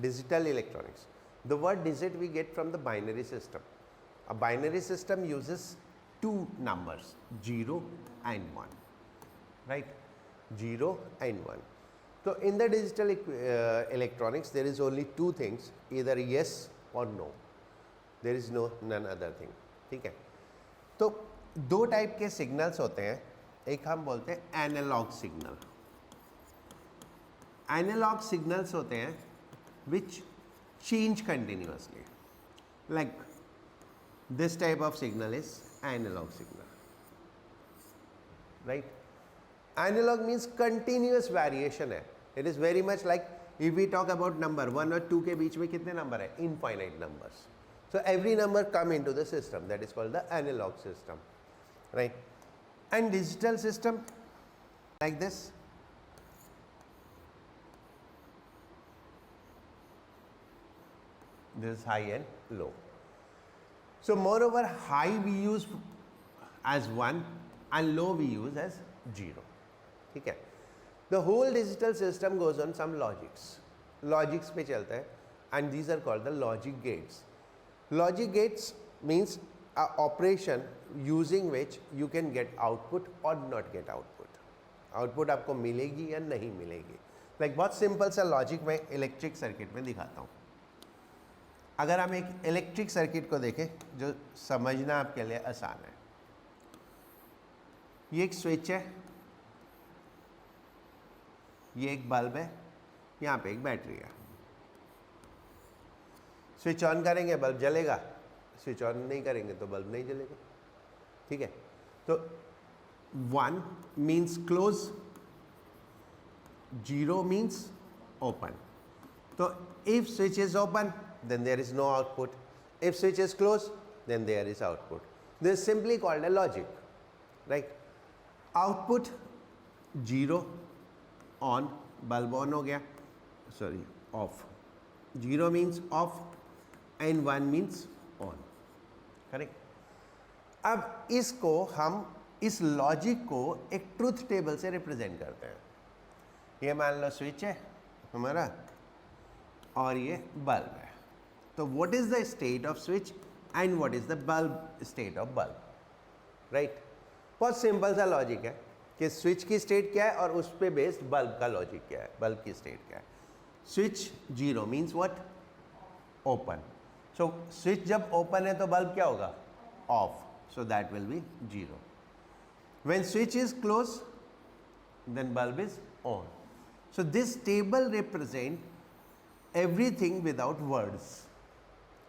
Digital electronics. The word digit we get from the binary system. A binary system uses two numbers, 0 and 1, right? 0 and 1. So in the digital electronics, there is only two things, either yes or no. There is none other thing. ठीक है? तो दो type के signals होते हैं. एक हम बोलते हैं एनालॉग सिग्नल. एनालॉग सिग्नल्स होते हैं which change continuously. Like this type of signal is analog signal, right? Analog means continuous variation है. It is very much like if we talk about number 1 और 2 के बीच में कितने नंबर है? Infinite numbers. So every number come into the system. That is called the analog system, right? And digital system like this. This is high and low. So moreover, high we use as 1 and low we use as 0. ठीक है? The whole digital system goes on some logics. Logics पे चलता है and these are called the logic gates. Logic gates means a operation using which you can get output or not get output. Output आपको मिलेगी या नहीं मिलेगी. Like बहुत simple सा logic मैं electric circuit में दिखाता हूँ. अगर हम एक इलेक्ट्रिक सर्किट को देखें जो समझना आपके लिए आसान है. ये एक स्विच है, ये एक बल्ब है, यहाँ पे एक बैटरी है. स्विच ऑन करेंगे बल्ब जलेगा, स्विच ऑन नहीं करेंगे तो बल्ब नहीं जलेगा. ठीक है? तो 1 मीन्स क्लोज, 0 मीन्स ओपन. तो if switch is open then there is no output. If switch is closed, then there is output. This is simply called a logic, right? Output 0 on, bulb on हो गया, sorry off. 0 means off and 1 means on, correct? अब इसको हम इस logic को एक truth table से represent करते हैं. ये मान लो स्विच है हमारा और ये बल्ब है. तो what is the state of switch and what is the bulb state of bulb, right? बहुत सिंपल सा लॉजिक है कि स्विच की स्टेट क्या है और उस पे बेस्ड बल्ब का लॉजिक क्या है, बल्ब की स्टेट क्या है. Switch 0 means what? Open. So switch जब ओपन है तो बल्ब क्या होगा? Off. So that will be 0. When switch is close then bulb is on. So this table represent everything without words.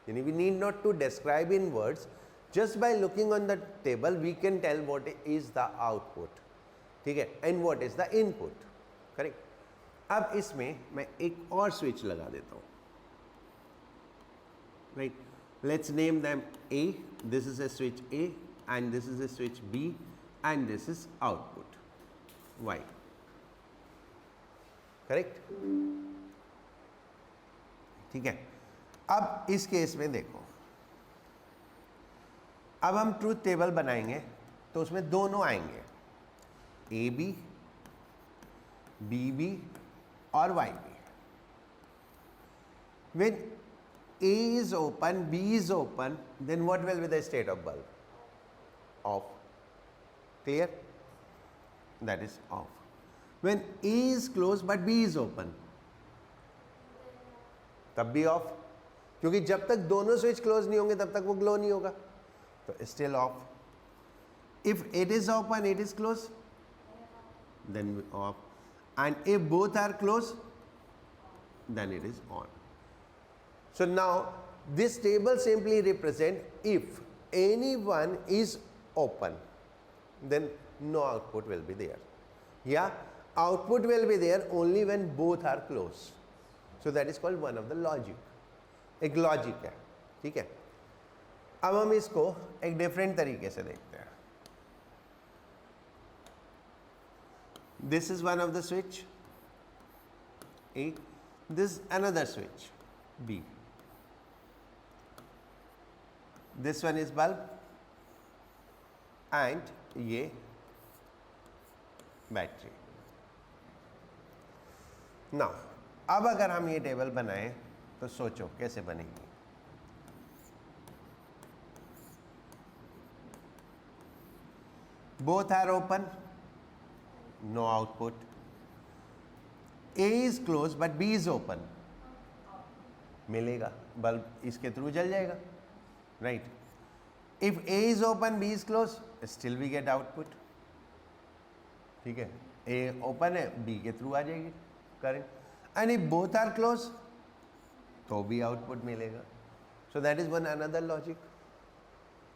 We need not to describe in words. Just by looking on the table, we can tell what is the output, ठीक है, and what is the input, correct? अब इसमें मैं एक और switch लगा देता हूँ, right? Let's name them A. This is a switch A, and this is a switch B, and this is output Y, correct? ठीक है? अब इस केस में देखो, अब हम ट्रूथ टेबल बनाएंगे तो उसमें दोनों आएंगे, ए बी और Y B. When A is open, B is open, then what will be the state of bulb? Off. Clear? That is off. When A is close but B is open, तब भी of, क्योंकि जब तक दोनों switch close नहीं होंगे तब तक वो ग्लो नहीं होगा. तो still off. If it is open, it is close, then off. And if both are close, then it is on. So now this table simply represent if any one is open, then no output will be there, या output will be there only when both are close. So that is called one of the logic. एक logic है, ठीक है? अब हम इसको एक different तरीके से देखते हैं. This is one of the switch A, this another switch B, this one is bulb and ये बैटरी. नाउ अब अगर हम ये टेबल बनाएं तो सोचो कैसे बनेगी। Both are open, no output. A is close but B is open, मिलेगा, बल्ब इसके थ्रू जल जाएगा, right. If A is open B is close, still we get output, ठीक है। ए ओपन है, बी के थ्रू आ जाएगी current, and if both are close तो भी आउटपुट मिलेगा। So that is one another logic,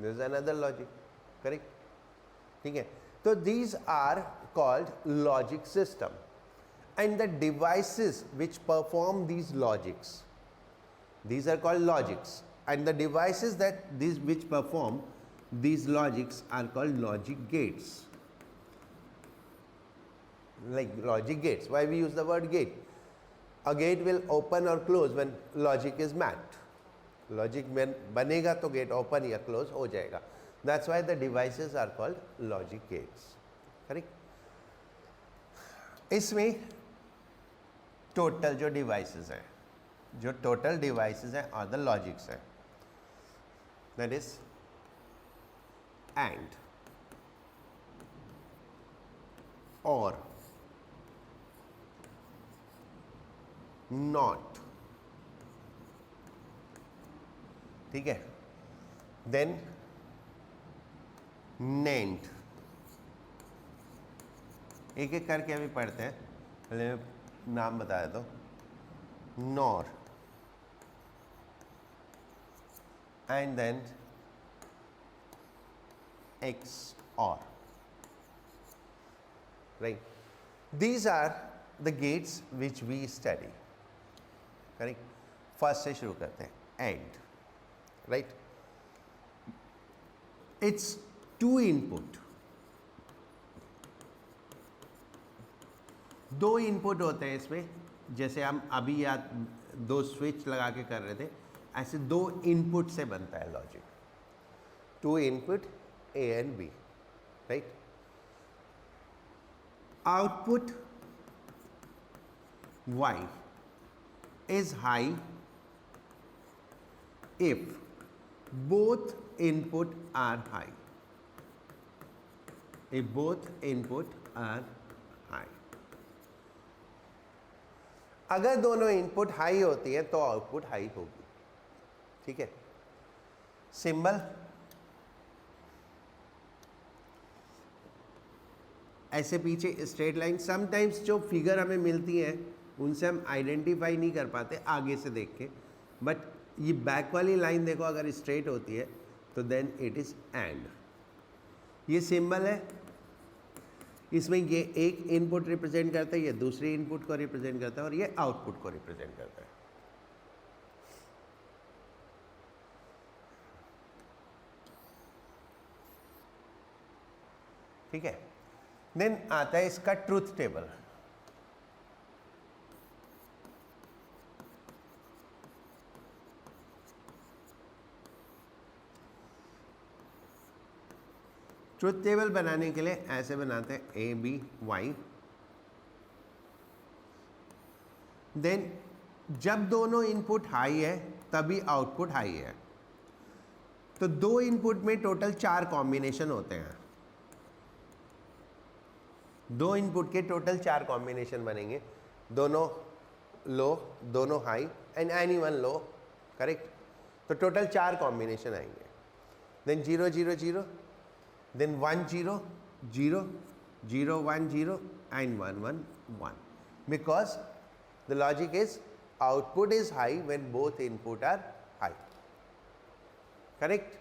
this is another logic, correct, ठीक है। तो these are called logic system, and the devices which perform these logics, these are called logics, and the devices that these which perform these logics are called logic gates. Like logic gates, why we use the word gate? A gate will open or close when logic is met. Logic में बनेगा तो gate open या close हो जाएगा, that's why the devices are called logic gates, correct। इसमें total जो devices हैं, जो टोटल डिवाइसेस हैं और द लॉजिक्स हैं, दैट इज एंड, और, नॉट, ठीक है, देन नेंड। एक एक करके अभी पढ़ते हैं, पहले नाम बता देता हूँ। NOR, and then XOR, right. These are the gates which we study, correct. First से शुरू करते हैं, AND, right. It's two input, दो इनपुट होते हैं इसमें, जैसे हम अभी या दो स्विच लगा के कर रहे थे, ऐसे दो इनपुट से बनता है logic. Two input A and B, right. Output Y is high if both input are high, if both input are high। अगर दोनों इनपुट हाई होती है तो आउटपुट हाई होगी, ठीक है। सिंबल ऐसे पीछे स्ट्रेट लाइन, समटाइम्स जो फिगर हमें मिलती है उनसे हम आइडेंटिफाई नहीं कर पाते आगे से देख के, बट ये बैक वाली लाइन देखो, अगर स्ट्रेट होती है तो देन इट इज एंड। ये सिंबल है, इसमें ये एक इनपुट रिप्रेजेंट करता है, ये दूसरे इनपुट को रिप्रेजेंट करता है, और ये आउटपुट को रिप्रेजेंट करता है, ठीक है। देन आता है इसका ट्रूथ टेबल। ट्रूथ टेबल बनाने के लिए ऐसे बनाते हैं, ए बी वाई। देन जब दोनों इनपुट हाई है तभी आउटपुट हाई है, तो दो इनपुट में टोटल 4 कॉम्बिनेशन होते हैं, दो इनपुट के टोटल 4 कॉम्बिनेशन बनेंगे, दोनों लो, दोनों high, and any one low, correct. तो टोटल 4 कॉम्बिनेशन आएंगे। Then 0 0 0, then 1 0 0 0 1 0 and 1 1 1, because the logic is output is high when both input are high, correct,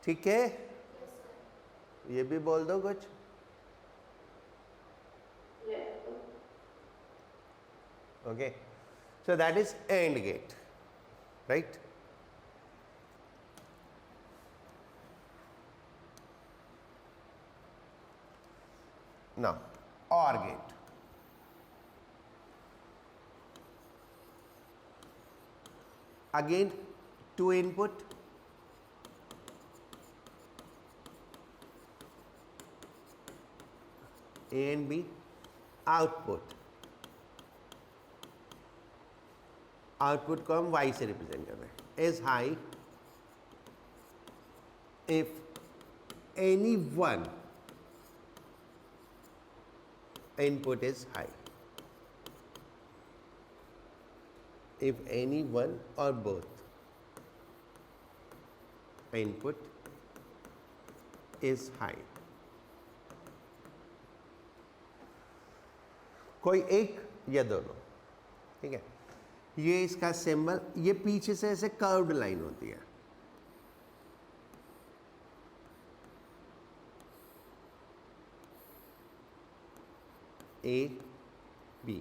ठीक है। ये भी बोल दो कुछ, okay, so that is AND gate, right। Now OR gate, again 2 input, A and B, output output को हम y से रिप्रेजेंट कर रहे हैं, is high if any one input is high, if any one or both input is high. कोई एक या दोनों, ठीक है। ये इसका सिंबल, ये पीछे से ऐसे कर्व्ड लाइन होती है, ए बी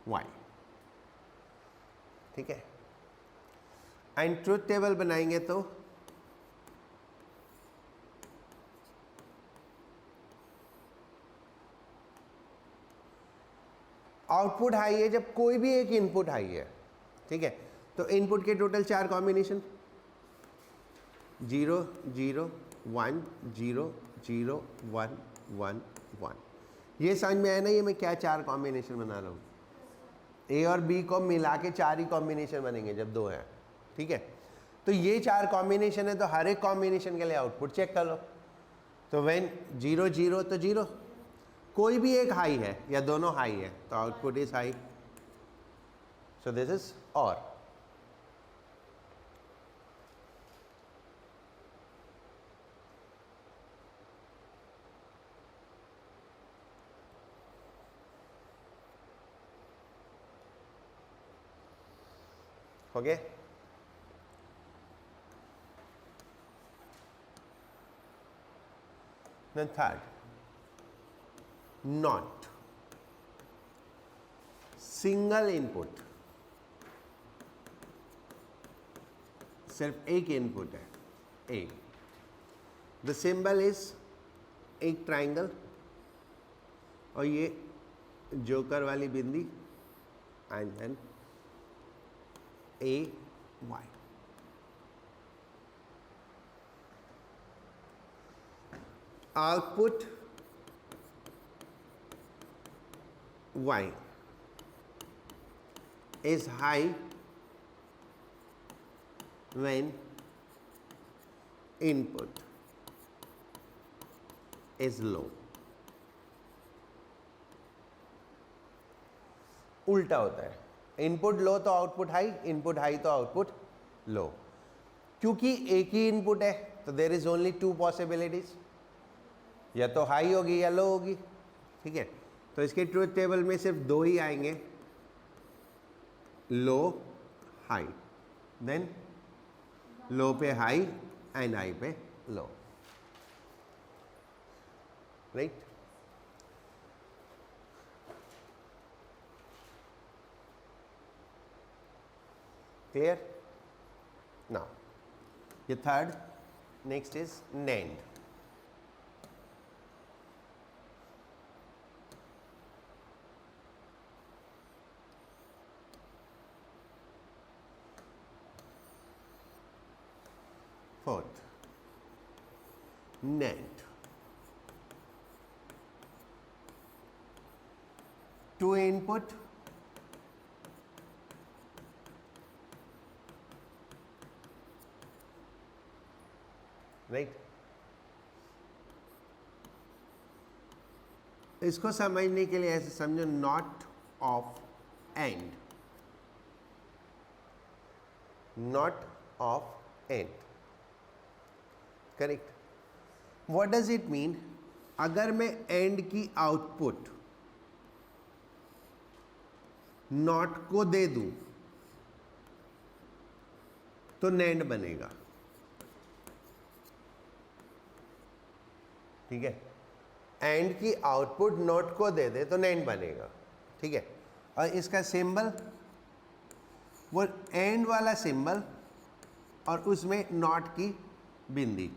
वाई, ठीक है। एंड ट्रुथ टेबल बनाएंगे तो आउटपुट हाई है जब कोई भी एक इनपुट हाई है, ठीक है। तो इनपुट के टोटल 4 कॉम्बिनेशन, 0 0 1 0 0 1 1 1। ये समझ में आया ना, ये मैं क्या 4 कॉम्बिनेशन बना रहा हूँ। ए और बी को मिला के 4 ही कॉम्बिनेशन बनेंगे जब 2 हैं, ठीक है। तो ये 4 कॉम्बिनेशन है, तो हर एक कॉम्बिनेशन के लिए आउटपुट चेक कर लो। तो व्हेन 0 0 तो 0, कोई भी एक हाई है या दोनों हाई है तो output is high. So this is और। हो गया। Then third, not single input, सिर्फ एक इनपुट है ए। द सिंबल इज एक ट्राइंगल और ये जोकर वाली बिंदी and then A Y. Output y is high when input is low। उल्टा होता है, इनपुट लो तो आउटपुट हाई, इनपुट हाई तो आउटपुट लो। क्योंकि एक ही इनपुट है तो देयर इज ओनली 2 पॉसिबिलिटीज, या तो हाई होगी या लो होगी, ठीक है। तो इसके ट्रुथ टेबल में सिर्फ 2 ही आएंगे, लो हाई, देन लो पे हाई एंड हाई पे लो, राइट। क्लियर। नाउ ये third, next is NAND। Fourth, NAND, 2 input, right. इसको समझने के लिए ऐसे समझो, not of and, not of and, correct. What does it mean? अगर मैं एंड की आउटपुट नॉट को दे दूं तो NAND बनेगा, ठीक है। एंड की आउटपुट नॉट को दे दे तो NAND बनेगा, ठीक है। और इसका सिंबल वो एंड वाला सिंबल और उसमें नॉट की बिंदी,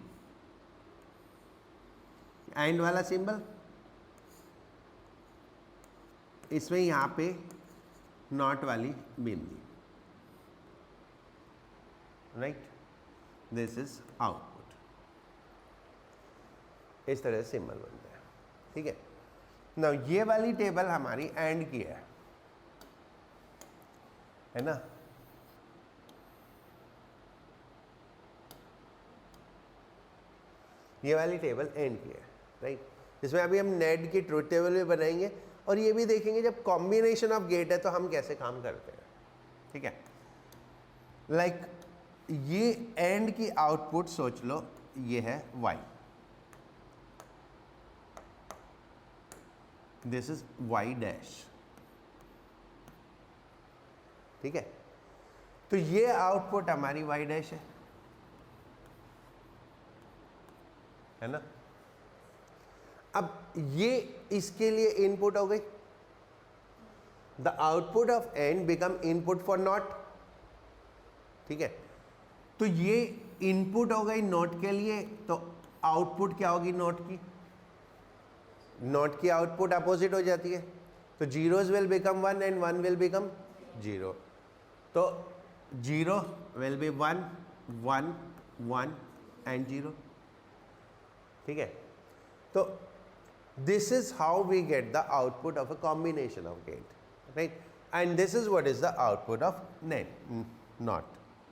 एंड वाला सिंबल, इसमें यहां पे नॉट वाली बिंदी, राइट। This is output. इस तरह से सिंबल बनता है, ठीक है। नाउ ये वाली टेबल हमारी एंड की है, है ना। ये वाली टेबल एंड की है, राइट, जिसमें अभी हम नेट की ट्रूथ टेबल भी बनाएंगे और ये भी देखेंगे जब कॉम्बिनेशन ऑफ गेट है तो हम कैसे काम करते हैं, ठीक है। लाइक ये एंड की आउटपुट सोच लो, ये है y, this is y dash, ठीक है। तो ये आउटपुट हमारी y डैश है ना। अब ये इसके लिए इनपुट हो गई, the output of and become input for not, ठीक है। तो ये इनपुट हो गई नॉट के लिए, तो आउटपुट क्या होगी नॉट की, नॉट की आउटपुट अपोजिट हो जाती है, तो zeros will become 1 and 1 will become 0, तो 0 विल बी 1 1 1 एंड 0, ठीक है। तो this is how we get the output of a combination of gate, right, and this is what is the output of NOT,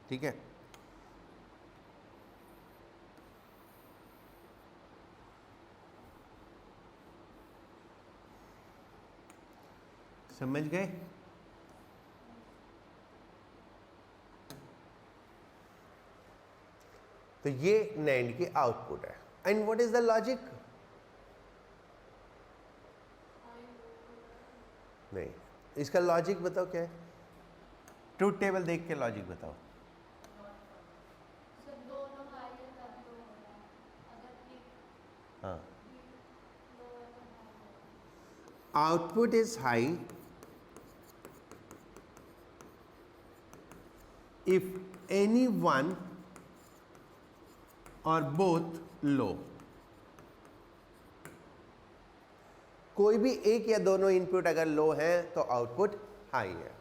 ठीक है। समझ गए। तो ये NAND की आउटपुट है, and what is the logic, नहीं, इसका लॉजिक बताओ क्या है, ट्रूथ टेबल देख के लॉजिक बताओ। हाँ, output is high if any one और बोथ लो, कोई भी एक या दोनों इनपुट अगर लो है तो आउटपुट हाई है।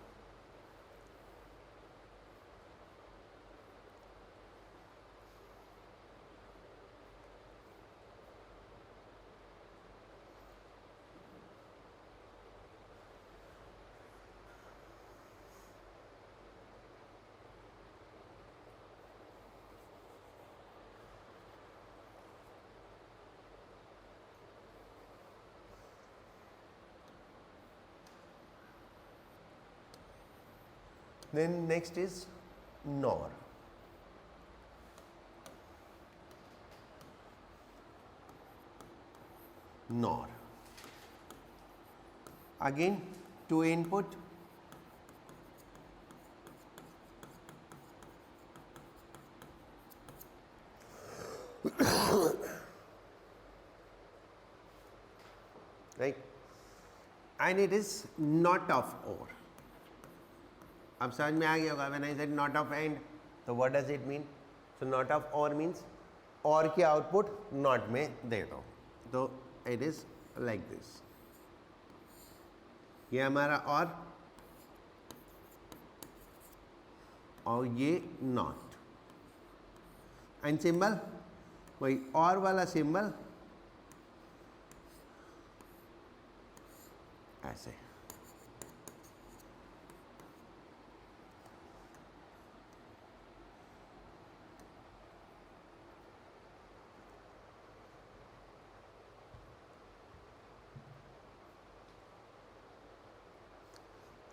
Then next is NOR. NOR. Again, two input. Right? And it is not of OR. अब समझ में आ गया होगा, when I said not of and, तो what does it mean, so not of or means or की output not में दे दो, तो इट इज लाइक दिस, ये हमारा और ये नॉट, एंड सिंबल वही और वाला सिंबल ऐसे,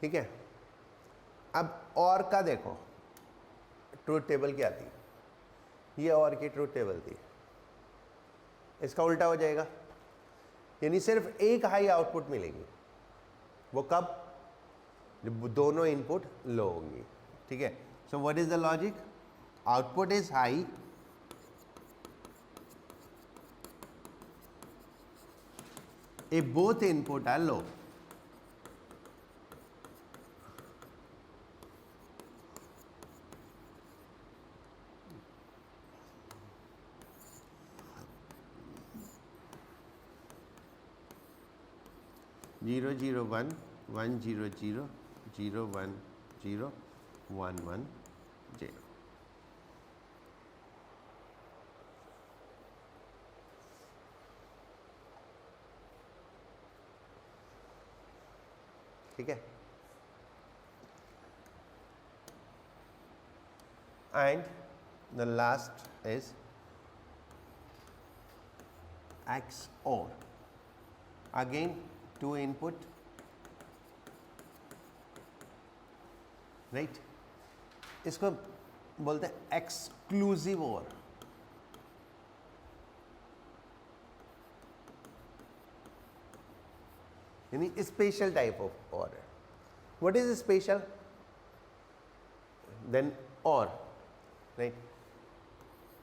ठीक है। अब और का देखो ट्रूथ टेबल क्या थी, ये और की ट्रूथ टेबल थी, इसका उल्टा हो जाएगा, यानी सिर्फ एक हाई आउटपुट मिलेगी, वो कब, जब दोनों इनपुट लो होंगी, ठीक है। So what is the logic, output is high if both input are low, zero zero one one zero zero zero one zero one one zero, ठीक है। and the last is XOR. Again, two input, right? इसको बोलते हैं exclusive OR. यानी special type of OR है. What is special? Then OR, right?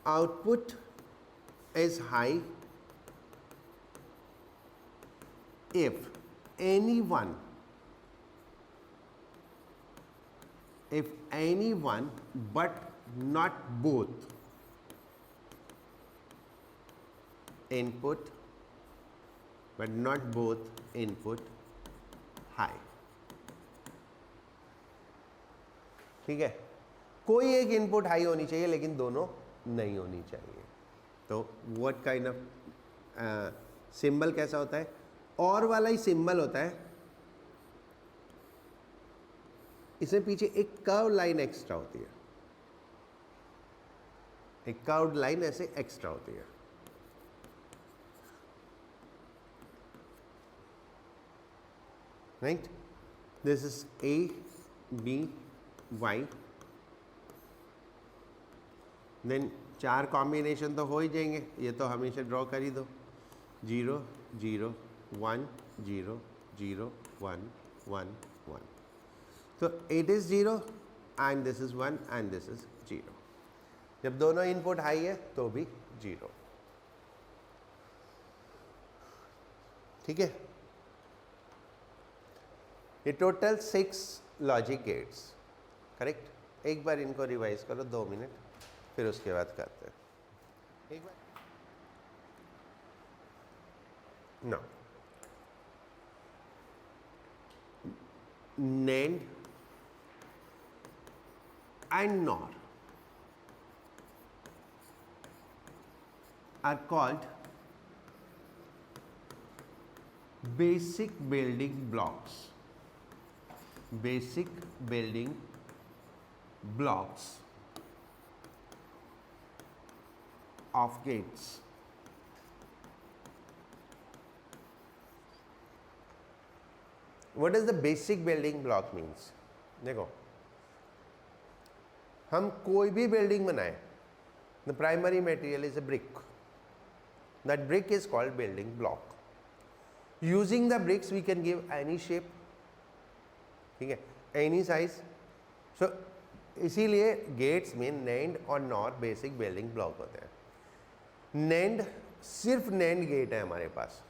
Output is high if anyone but not both input high. ठीक है, कोई एक input high होनी चाहिए लेकिन दोनों नहीं होनी चाहिए. तो व्हाट काइंड ऑफ सिंबल कैसा होता है? और वाला ही सिंबल होता है, इसमें पीछे एक कर्व लाइन एक्स्ट्रा होती है. एक कर्व लाइन ऐसे एक्स्ट्रा होती है. Right, this is A, B, Y. Then 4 combination तो हो ही जाएंगे, ये तो हमेशा ड्रॉ कर ही दो. 0 0 1 0 0 1 1 1. तो it is 0 and this is 1 and this is 0. जब दोनों इनपुट हाई है तो भी 0. ठीक है, ये टोटल 6 लॉजिक गेट्स. करेक्ट. एक बार इनको रिवाइज करो 2 मिनट, फिर उसके बाद करते हैं. एक बार no, NAND and NOR are called basic building blocks. Basic building blocks of gates. What does the basic building block means? देखो, हम कोई भी बिल्डिंग बनाए, the primary material is a brick. That brick is called building block. Using the bricks we can give any shape, ठीक है, any size. So इसीलिए gets में NAND और NOR बेसिक बिल्डिंग ब्लॉक होते हैं. NAND सिर्फ NAND gate है हमारे पास,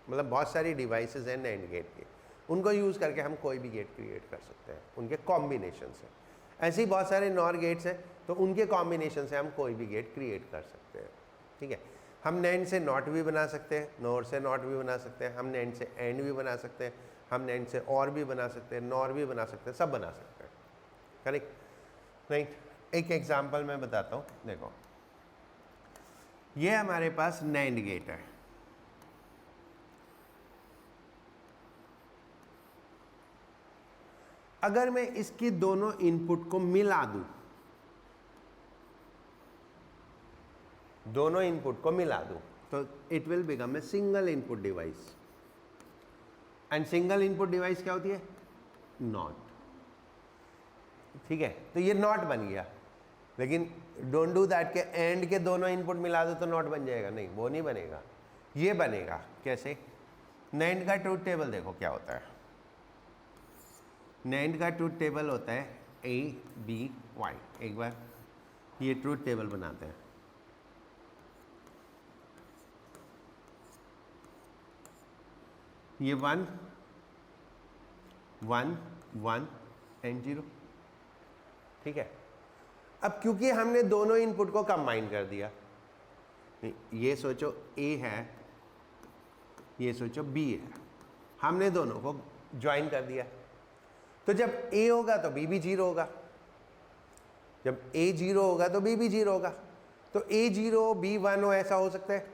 मतलब बहुत सारी डिवाइसेस हैं NAND गेट की, उनको यूज़ करके हम कोई भी गेट क्रिएट कर सकते हैं, उनके कॉम्बिनेशन से. ऐसे ही बहुत सारे NOR गेट्स हैं, तो उनके कॉम्बिनेशन से हम कोई भी गेट क्रिएट कर सकते हैं. ठीक है, हम NAND से NOT भी बना सकते हैं, NOR से NOT भी बना सकते हैं, हम NAND से AND भी बना सकते हैं, हम NAND से OR भी बना सकते हैं, NOR भी बना सकते हैं, सब बना सकते हैं. करेक्ट. राइट, एक एग्जांपल मैं बताता हूँ. देखो, ये हमारे पास NAND गेट है. अगर मैं इसकी दोनों इनपुट को मिला दूं, दोनों इनपुट को मिला दूं, तो it will become a single input device. And single input device क्या होती है? नॉट. ठीक है, तो ये नॉट बन गया. लेकिन डोंट डू दैट के एंड के दोनों इनपुट मिला दो तो नॉट बन जाएगा. नहीं, वो नहीं बनेगा. ये बनेगा कैसे? NAND का ट्रूथ टेबल देखो क्या होता है. NAND का ट्रूथ टेबल होता है A, B, Y. एक बार ये ट्रूथ टेबल बनाते हैं. ये 1 1 1 एंड 0. ठीक है, अब क्योंकि हमने दोनों इनपुट को कंबाइन कर दिया, ये सोचो A है, ये सोचो B है, हमने दोनों को ज्वाइन कर दिया, तो जब A होगा तो B भी 0 होगा, जब A 0 होगा तो B भी 0 होगा. तो A 0 B 1 हो, ऐसा हो सकता है?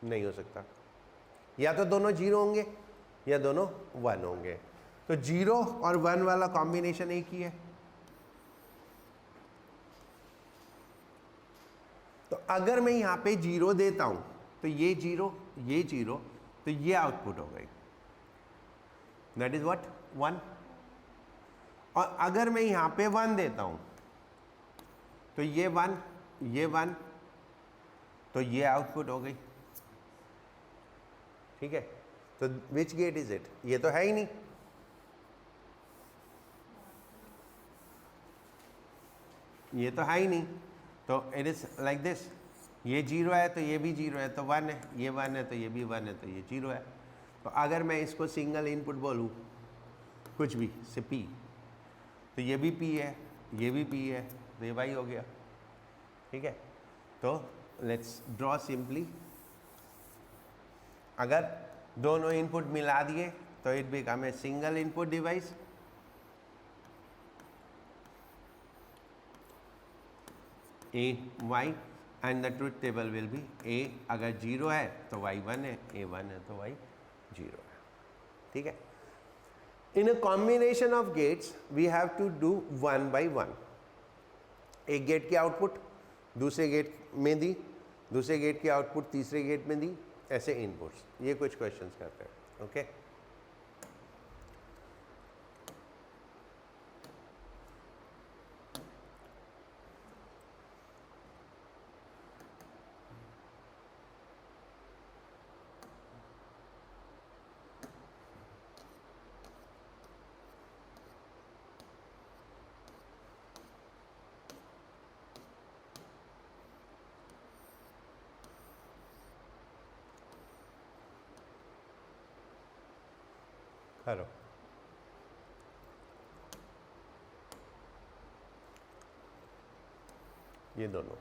नहीं हो सकता. या तो दोनों 0 होंगे या दोनों 1 होंगे. तो 0 और 1 वाला कॉम्बिनेशन एक ही है. तो अगर मैं यहाँ पे 0 देता हूँ तो ये 0, ये 0, तो ये आउटपुट हो गई, दैट इज व्हाट 1। और अगर मैं यहाँ पे 1 देता हूँ तो ये 1, ये 1, तो ये आउटपुट हो गई। ठीक है, तो विच गेट इज इट? ये तो है ही नहीं, ये तो है ही नहीं, तो इट इज लाइक दिस, ये 0 है तो ये भी 0 है, तो 1 है, ये 1 है तो ये भी 1 है, तो ये 0 है। तो अगर मैं इसको सिंगल इनपुट बोलूँ कुछ भी से P, तो ये भी P है, ये भी P है, तो ये Y हो गया। ठीक है, तो लेट्स ड्रॉ सिंपली। अगर दोनों इनपुट मिला दिए तो it become a single input device, A Y, and the truth table will be A अगर 0 है तो Y 1 है, A 1 है तो Y 0 है। ठीक है, in a combination of gates we have to do 1 by 1। एक गेट की आउटपुट दूसरे गेट में दी, दूसरे गेट की आउटपुट तीसरे गेट में दी, ऐसे इनपुट्स। ये कुछ क्वेश्चंस करते हैं। ओके, करो। ये दोनों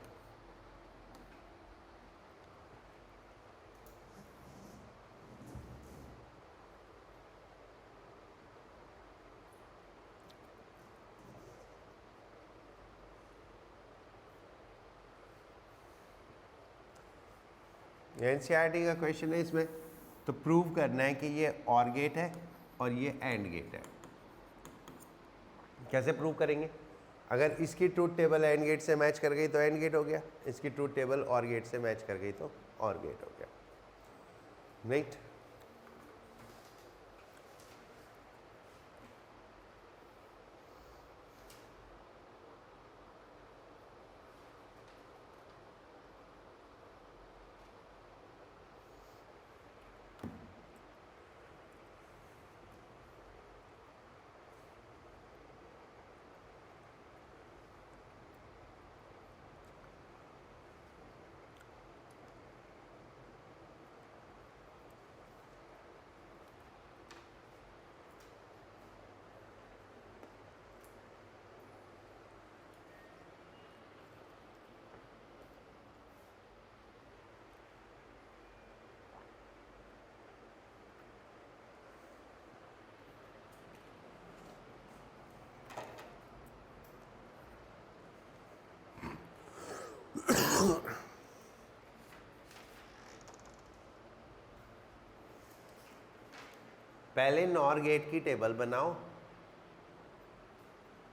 एनसीईआरटी का क्वेश्चन है इसमें, तो प्रूव करना है कि ये और गेट है और ये एंड गेट है। कैसे प्रूव करेंगे? अगर इसकी ट्रूथ टेबल एंड गेट से मैच कर गई तो एंड गेट हो गया, इसकी ट्रूथ टेबल और गेट से मैच कर गई तो और गेट हो गया। राइट, पहले नॉर गेट की टेबल बनाओ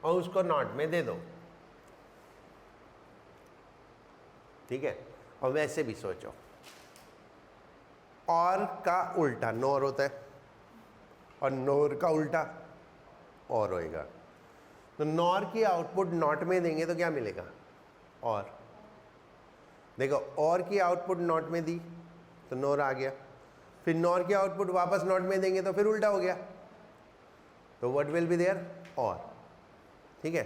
और उसको नॉट में दे दो। ठीक है, और वैसे भी सोचो, और का उल्टा नोर होता है और नोर का उल्टा और होएगा। तो नॉर की आउटपुट नॉट में देंगे तो क्या मिलेगा? और। देखो, और की आउटपुट नॉट में दी तो नोर आ गया, फिर नॉर की आउटपुट वापस नॉट में देंगे तो फिर उल्टा हो गया, तो व्हाट विल बी देयर? और। ठीक है,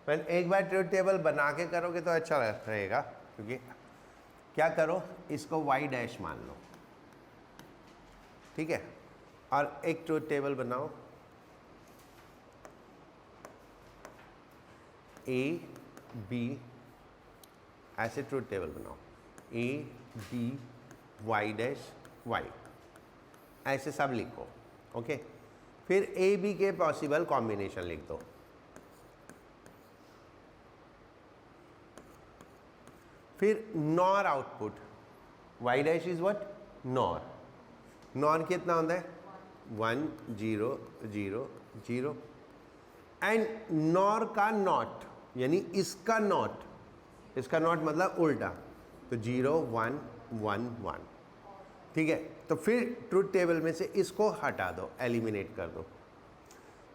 पर एक बार ट्रुथ टेबल बना के करोगे तो अच्छा रहेगा, क्योंकि क्या करो, इसको y डैश मान लो। ठीक है, और एक ट्रुथ टेबल बनाओ, A B, ऐसे ट्रुथ टेबल बनाओ, A B y dash y, ऐसे सब लिखो। ओके, फिर A B के पॉसिबल कॉम्बिनेशन लिख दो। फिर nor output, y dash is what? Nor. Nor कितना होता है? 1 0 0 0, एंड नॉर का नॉट, यानी इसका नॉट, इसका नॉट मतलब उल्टा, तो 0 1 1 1, ठीक है। तो फिर ट्रुथ टेबल में से इसको हटा दो, एलिमिनेट कर दो,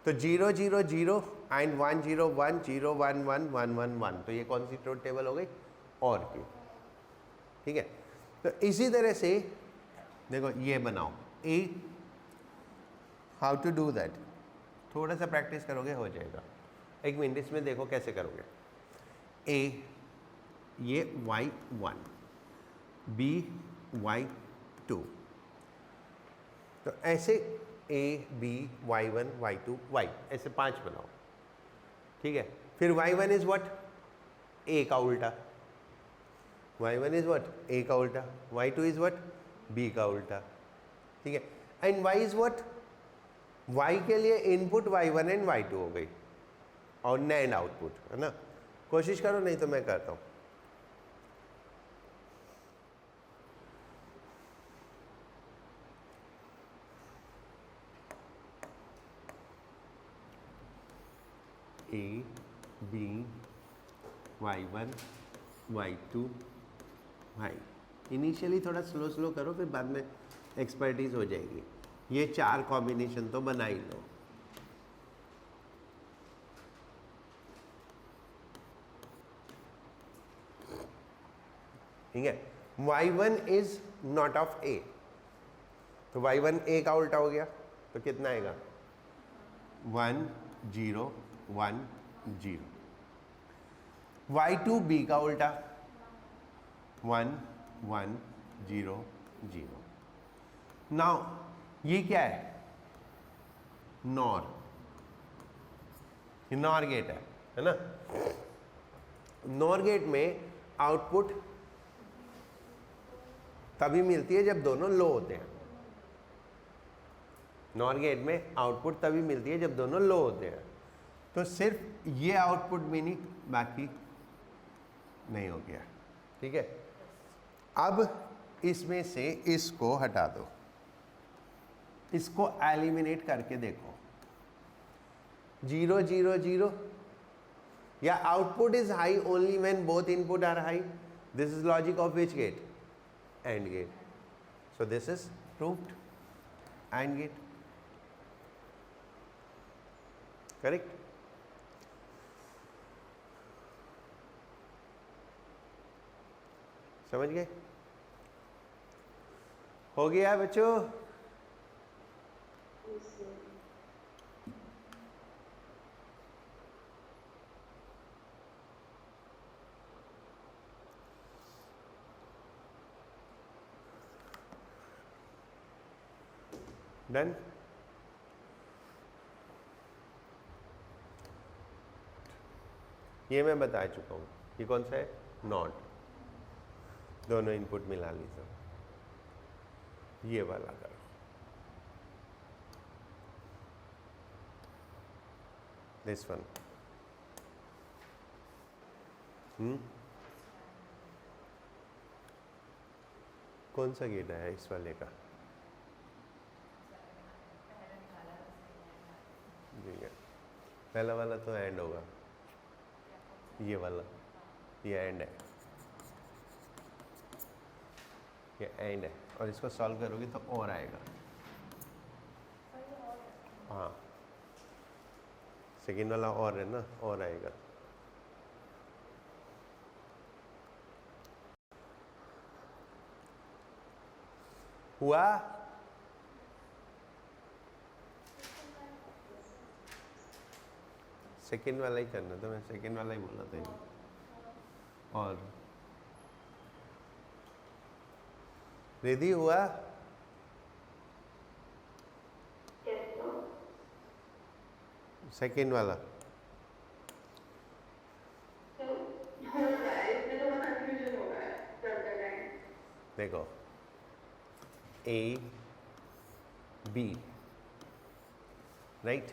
तो 0 0 0 एंड 1 0 1 0 1 1 1 1 1, तो ये कौन सी ट्रुथ टेबल हो गई? और की, ठीक है। तो इसी तरह से देखो ये बनाओ ए, हाउ टू डू दैट, थोड़ा सा प्रैक्टिस करोगे हो जाएगा। एक मिनट इसमें देखो कैसे करोगे। ए ये y1, b y2, तो ऐसे a b y1 y2 y, ऐसे 5 बनाओ, ठीक है। फिर y1 इज व्हाट? a का उल्टा, y1 इज व्हाट? a का उल्टा, y2 इज व्हाट? b का उल्टा, ठीक है। And y is what? y के लिए इनपुट y1 एंड y2 हो गई और नैंड आउटपुट, है ना। कोशिश करो, नहीं तो मैं करता हूँ। A B y1 y2 y, initially थोड़ा स्लो स्लो करो, फिर बाद में एक्सपर्टीज हो जाएगी। ये 4 कॉम्बिनेशन तो बना ही लो। ठीक है। y1 is not of a, तो y1 a का उल्टा हो गया, तो कितना आएगा? 1 0 1 0। y2 b का उल्टा, 1 1 0 0। नाउ ये क्या है? नॉर, ये नॉर गेट है ना। नॉर गेट में आउटपुट तभी मिलती है जब दोनों लो होते हैं। नॉर गेट में आउटपुट तभी मिलती है जब दोनों लो होते हैं। तो सिर्फ ये आउटपुट मिली, बाकी नहीं हो गया, ठीक है। अब इसमें से इसको हटा दो, इसको एलिमिनेट करके देखो। 0 0 0, या output is high only when both input are high. This is logic of which gate? AND gate. So this is proved. AND gate. Correct? समझ गए? हो गया बच्चों? डन? ये मैं बता चुका हूँ। ये कौन सा है? नॉट। दोनों इनपुट मिला लीजिए, ये वाला करो। This one. कौन सा गेट है इस वाले का? ठीक है, पहला वाला तो एंड होगा, ये वाला, ये एंड है, ये एंड है। और इसको सॉल्व करोगे तो और आएगा। हाँ, सेकेंड वाला और है ना, और आएगा। हुआ? सेकेंड वाला ही करना था, मैं सेकेंड वाला ही बोला था ये। और रिद्धि हुआ? सेकेंड वाला देखो, A B, राइट।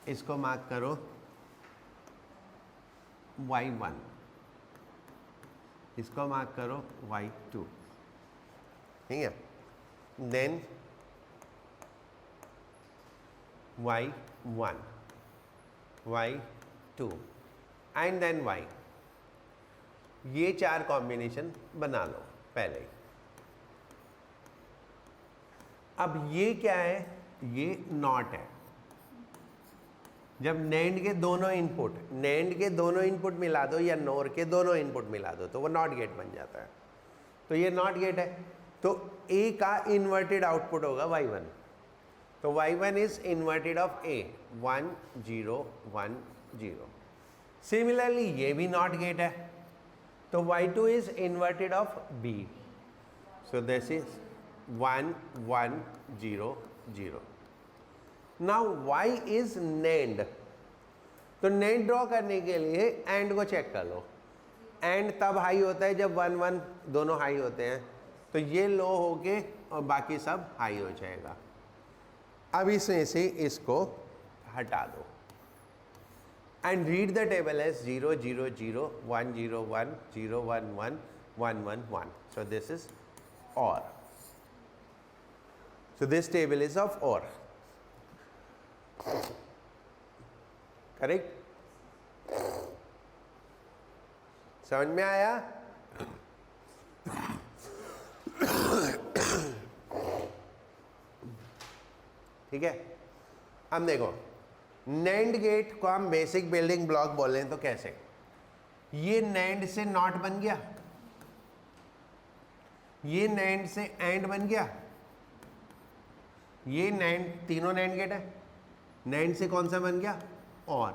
इसको मार्क करो y1, इसको मार्क करो y2, ठीक है। Then y1, y2 and then y। ये 4 कॉम्बिनेशन बना लो पहले ही। अब ये क्या है, ये नॉट है। जब NAND के दोनों इनपुट मिला दो या NOR के दोनों इनपुट मिला दो तो वो नॉट गेट बन जाता है। तो ये नॉट गेट है, तो A का इन्वर्टेड आउटपुट होगा Y1। तो Y1 is inverted of A, 1 0 1 0। Similarly ये भी नॉट गेट है, तो Y2 is inverted of B। So this is 1 1 0 0। Now Y is NAND। तो NAND ड्रॉ करने के लिए AND को चेक कर लो। AND तब हाई होता है जब 1 1 दोनों हाई होते हैं, तो ये लो होके और बाकी सब हाई हो जाएगा। अब इसमें से इसको हटा दो and read the table as 0 0 0 1 0 1 0 1 1 1 1 1। So this is OR। So this table is of OR. Correct? समझ में आया? ठीक है, अब देखो NAND गेट को हम बेसिक बिल्डिंग ब्लॉक बोलें तो कैसे? ये NAND से नॉट बन गया, ये NAND से AND बन गया, ये NAND, तीनों NAND गेट है। NAND से कौन सा बन गया? OR।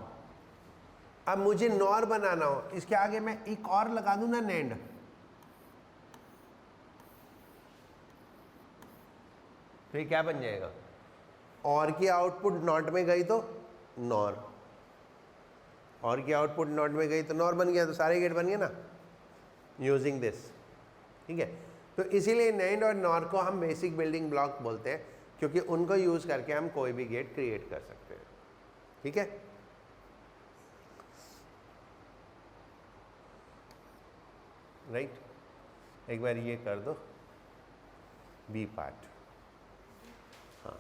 अब मुझे NOR बनाना हो, इसके आगे मैं एक और लगा दूं ना NAND, तो ये क्या बन जाएगा? OR की आउटपुट नॉट में गई तो NOR, OR की आउटपुट नॉट में गई तो NOR बन गया, तो सारे गेट बन गए ना यूजिंग दिस। ठीक है, तो इसीलिए NAND और NOR को हम बेसिक बिल्डिंग ब्लॉक बोलते हैं, क्योंकि उनको यूज करके हम कोई भी गेट क्रिएट कर सकते हैं। ठीक है, राइट? एक बार ये कर दो बी पार्ट। हाँ,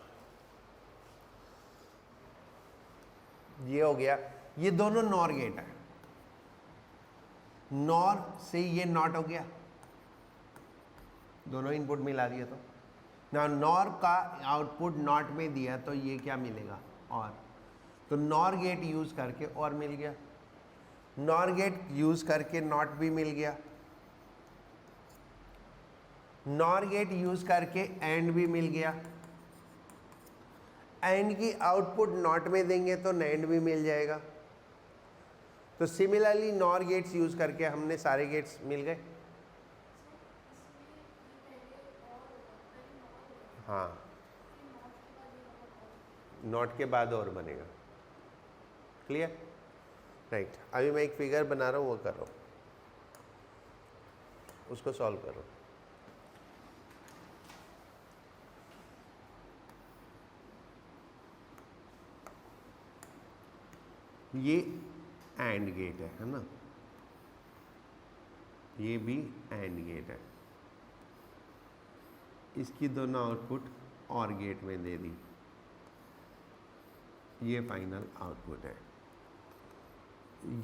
ये हो गया। ये दोनों NOR गेट है, NOR से ये नॉट हो गया, दोनों इनपुट मिला दिए तो ना NOR का आउटपुट नॉट में दिया तो ये क्या मिलेगा? OR। तो NOR गेट यूज करके OR मिल गया, NOR गेट यूज करके नॉट भी मिल गया, NOR गेट यूज करके AND भी मिल गया, AND की आउटपुट नॉट में देंगे तो NAND भी मिल जाएगा। तो सिमिलरली NOR गेट्स यूज करके हमने सारे गेट्स मिल गए। हाँ, नॉट के बाद और बनेगा। क्लियर? राइट। अभी मैं एक फिगर बना रहा हूँ, वो करो, उसको सॉल्व करो। ये AND गेट है ना, ये भी AND गेट है, इसकी दोनों आउटपुट OR गेट में दे दी, ये फाइनल आउटपुट है।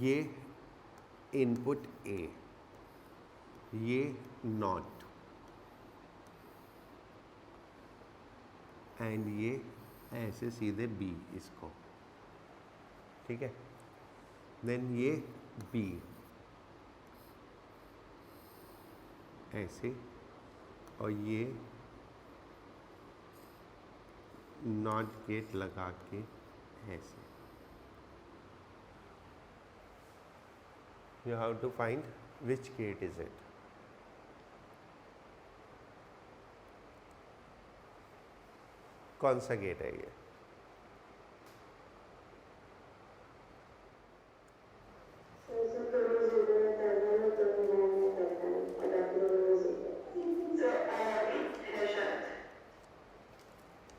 ये इनपुट A, ये नॉट, एंड ये ऐसे सीधे B इसको। ठीक है, देन ये B ऐसे, और ये नॉट गेट लगा के ऐसे। You have to find which gate is it. कौन सा गेट है ये?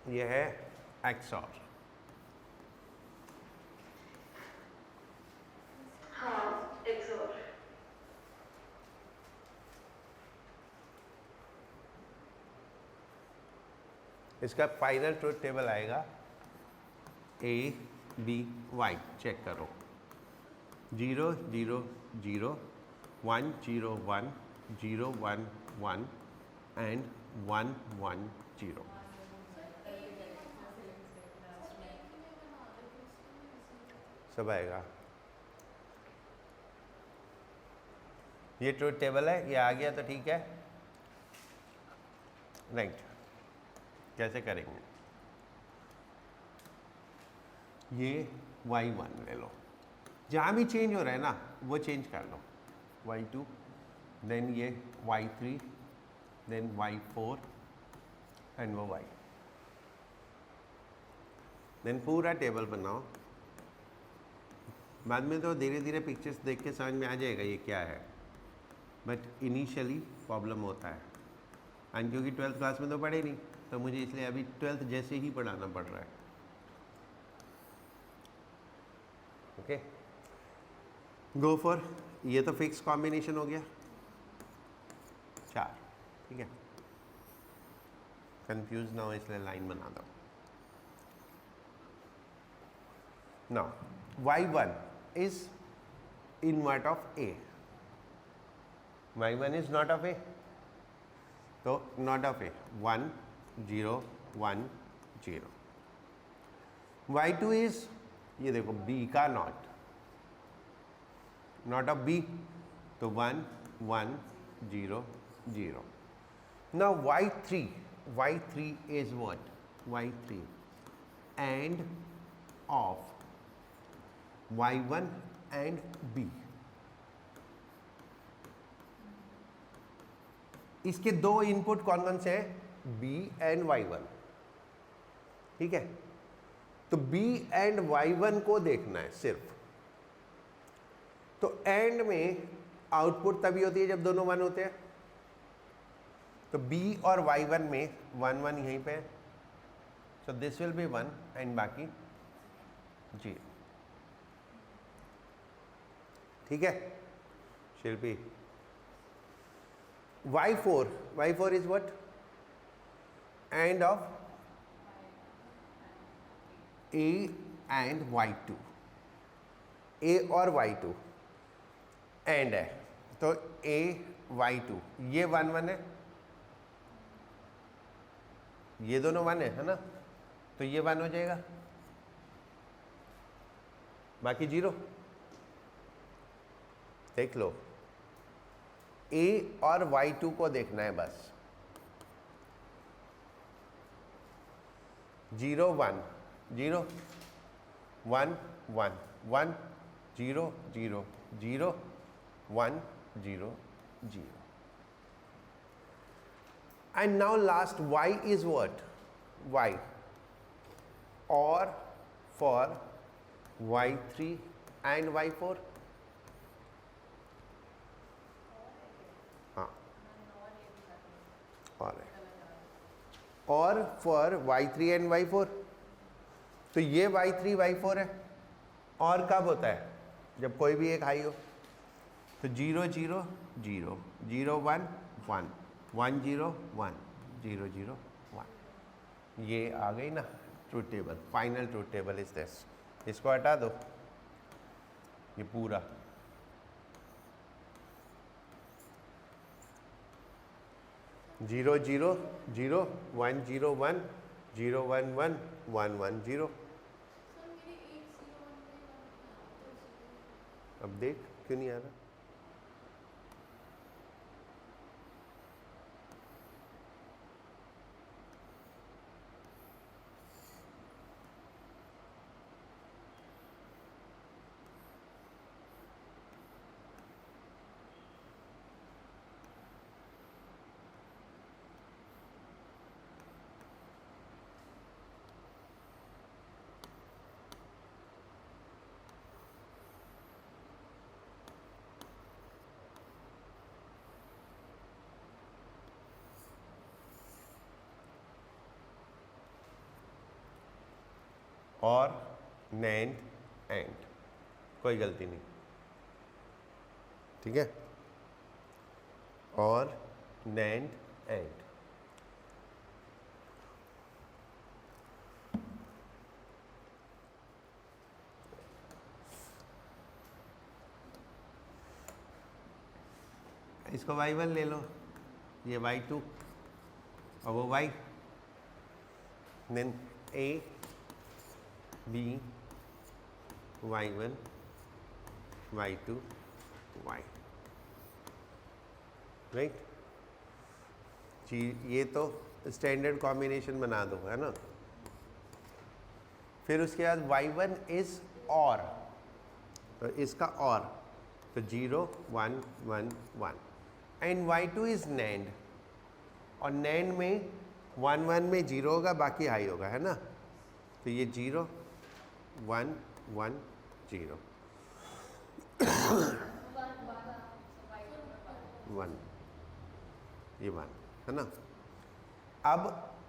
ये है XOR। हाँ, XOR। इसका फाइनल ट्रुथ टेबल आएगा A B Y। चेक करो, 0 0 0 1 0 1 0 1 1 and 1 1 0. सब आएगा. ये ट्रूथ टेबल है, ये आ गया तो ठीक है. राइट. कैसे करेंगे? ये y1 ले लो, जहाँ भी चेंज हो रहा है ना वो चेंज कर लो. y2, देन ये y3, देन y4 एंड वो y. देन पूरा टेबल बनाओ. बाद में तो धीरे धीरे पिक्चर्स देख के समझ में आ जाएगा ये क्या है, बट इनिशियली प्रॉब्लम होता है. एंड क्योंकि 12th क्लास में तो पढ़े नहीं, तो मुझे इसलिए अभी 12th जैसे ही पढ़ाना पड़ रहा है. Okay, go for. ये तो फिक्स कॉम्बिनेशन हो गया 4. ठीक है, कंफ्यूज ना हो इसलिए लाइन बना दो. Now y1 is invert of a. y1 is not of a, तो not of a. 1 0 1 0. y2 is, ये देखो b का not of b, तो 1 1 0 0. now y3 is what? y3 and of y1 and b. इसके दो input कौन कौन से हैं? b and y1. ठीक है, तो b एंड y1 को देखना है सिर्फ. तो एंड में आउटपुट तभी होती है जब दोनों 1 होते हैं. तो b और y1 में 1 1 यहीं पे है, सो दिस विल बी 1 एंड बाकी 0. ठीक है शिल्पी. y4 is what? and of a and y2. a और y2 एंड है, तो a y2 ये 1 1 है, ये दोनों 1 है ना, तो ये 1 हो जाएगा, बाकी 0. देख लो, a और y2 को देखना है बस. 0 1 0 1 1 1 0 0 0 1 0 0. and now last y is what? y or for y3 and y4. हाँ, और फॉर y3 एंड y4. तो ये y3 y4 है, और कब होता है? जब कोई भी एक हाई हो. तो 0 0 0 0 1 1 1 0 1 0 0 1. ये आ गई ना truth table. Final truth table is this. इसको हटा दो, ये पूरा. Zero zero zero 1 0 1 0 1 1 1 1 0. अब देख क्यों नहीं आ रहा? और नैंड एंड, कोई गलती नहीं. ठीक है, और नैंड एंड. इसको y1 ले लो, ये y2 और वो y, then a b y1 y2 y, right जी। ये तो स्टैंडर्ड कॉम्बिनेशन बना दो, है ना। फिर उसके बाद y1 इज और, तो इसका और, तो 0 1 1 1 एंड y2 इज नैंड, और नैंड में 1 1 में 0 होगा, बाकी हाई होगा, है ना। तो ये 0 1 1 0 1, ये 1 है ना। अब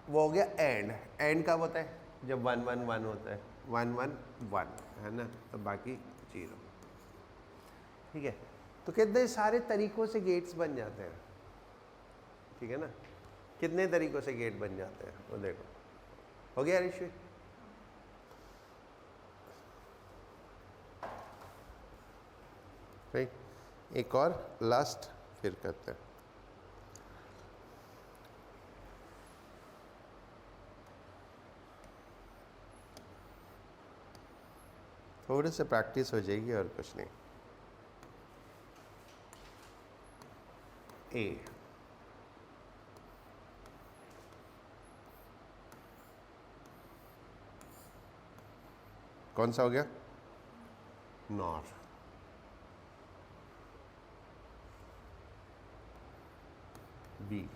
वो हो गया एंड, एंड कब होता है, जब 1 1 1 होता है, 1 1 1 है ना, तो बाकी 0, ठीक है। तो कितने सारे तरीकों से गेट्स बन जाते हैं, ठीक है ना। कितने तरीकों से गेट बन जाते हैं वो देखो। हो गया ऋषि। राइट, एक और लास्ट फिर करते हैं। थोड़े से प्रैक्टिस हो जाएगी और कुछ नहीं। ए कौन सा हो गया, नॉर। बी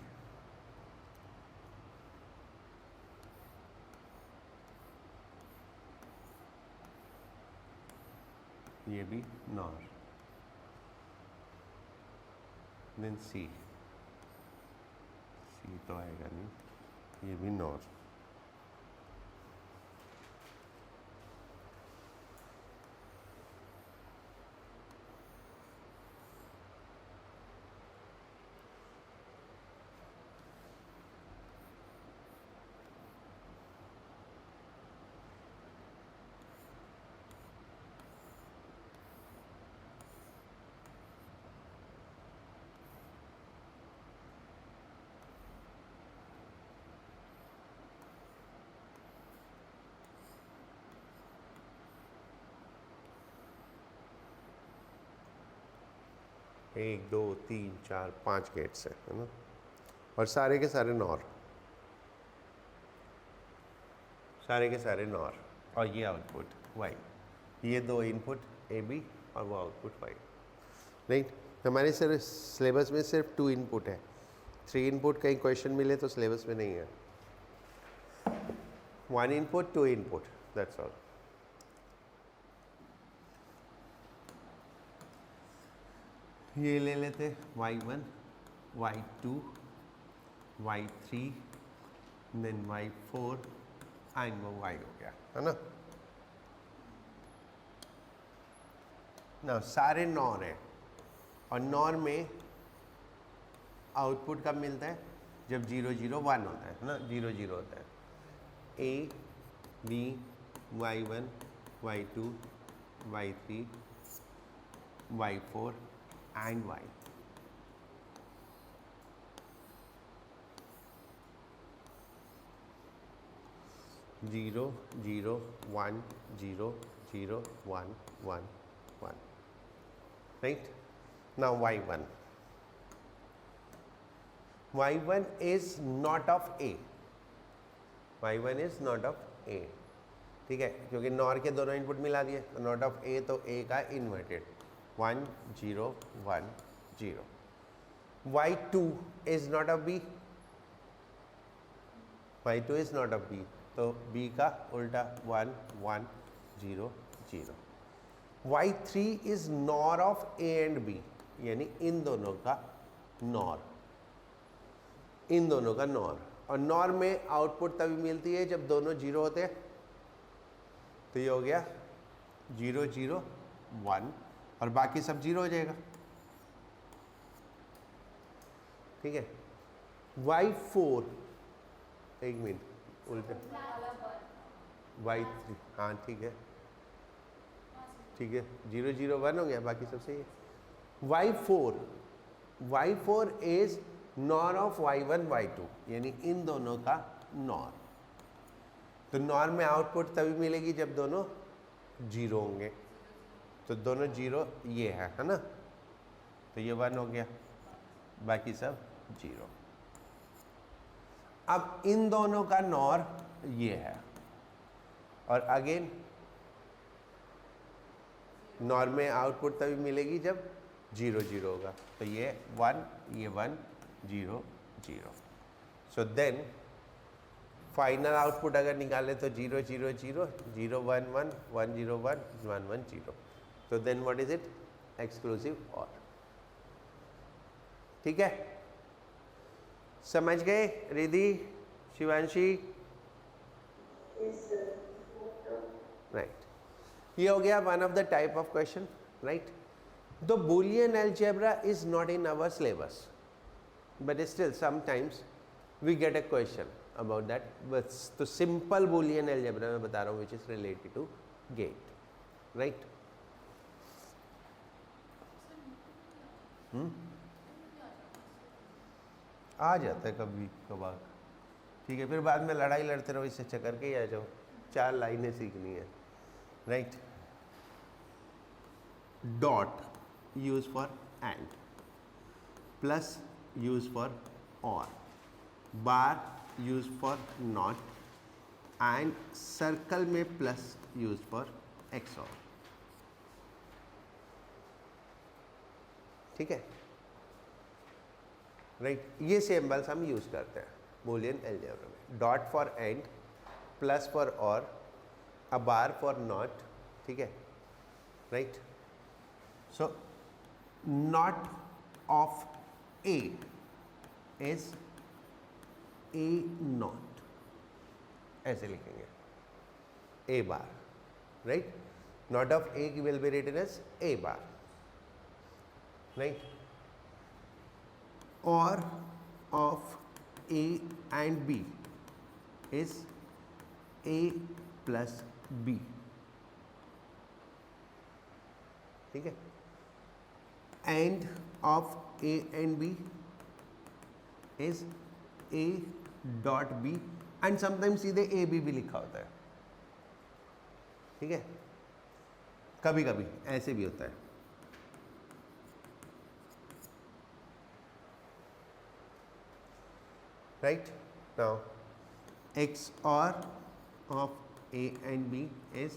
ये भी नॉर, देन सी, सी तो आएगा नहीं, ये भी नॉर। एक दो तीन चार पांच गेट्स है ना, और सारे के सारे नॉर, सारे के सारे नॉर, और ये आउटपुट वाई, ये दो इनपुट ए बी और वो आउटपुट वाई। राइट, हमारे सिर्फ सिलेबस में सिर्फ 2 इनपुट है, 3 इनपुट कहीं क्वेश्चन मिले तो सिलेबस में नहीं है। 1 इनपुट 2 इनपुट, दैट्स ऑल। ये ले लेते y1 y2 y3 then y4 and वो y हो गया, है ना। ना सारे नॉर हैं, और नॉर में आउटपुट कब मिलता है, जब 0 0 1 होता है ना, 0 0 होता है। a b y1 y2 y3 y4 and y, zero zero 1 0 0 1 1 1, right? Now y1 is not of a, y1 is not of a, ठीक है, क्योंकि नॉर के दोनों इनपुट मिला दिए, नॉट ऑफ ए, तो ए का inverted 1 0 1 0। y2 is not of b, y2 is not of b, तो b का उल्टा 1 1 0 0। y3 is nor of a and b, यानी इन दोनों का नॉर, इन दोनों का नॉर, और नॉर में आउटपुट तभी मिलती है जब दोनों 0 होते हैं, तो ये हो गया 0 0 1 और बाकी सब 0 हो जाएगा, ठीक है। y4, एक मिनट उल्टे, y3, हाँ ठीक है, ठीक है, 0 0 1 हो गया, बाकी सब सही है। y4 y4 is nor of y1 y2, यानी इन दोनों का नॉर। तो नॉर में आउटपुट तभी मिलेगी जब दोनों जीरो होंगे, तो दोनों जीरो ये है ना, तो ये 1 हो गया, बाकी सब जीरो। अब इन दोनों का नॉर ये है, और अगेन नॉर में आउटपुट तभी मिलेगी जब जीरो जीरो होगा, तो ये 1 ये 1 0 0। सो देन फाइनल आउटपुट अगर निकालें तो 0 0 0 0 1 1 1 0 1 1 1 0। तो then what is it? Exclusive or. ठीक है, समझ गए Riddhi, Shivanshi? Yes, sir. Right, ये हो गया one of the type of question, right. The Boolean algebra is not in our syllabus, but still sometimes we get a question about that. बस तो simple Boolean algebra मैं बता रहा हूँ which is related to gate, right. आ जाता है कभी कभार, ठीक है, फिर बाद में लड़ाई लड़ते रहो, इससे अच्छा करके ही आ जाओ, 4 लाइनें सीखनी है, right. Dot use for and, plus use for or, bar use for not, and circle में plus use for X or. ठीक है, राइट, ये सिंबल्स हम यूज करते हैं बूलियन अलजेब्रा में। Dot for and, plus for or, a bar for not, ठीक है, right. So not of A is A not, ऐसे लिखेंगे, A bar, right. Not of A will be written as A bar, right. Or of A and B is A plus B, ठीक है। And of A and B is A dot B, and sometimes सीधे A B भी लिखा होता है, ठीक है, कभी कभी ऐसे भी होता है, right? Now XOR of A and B is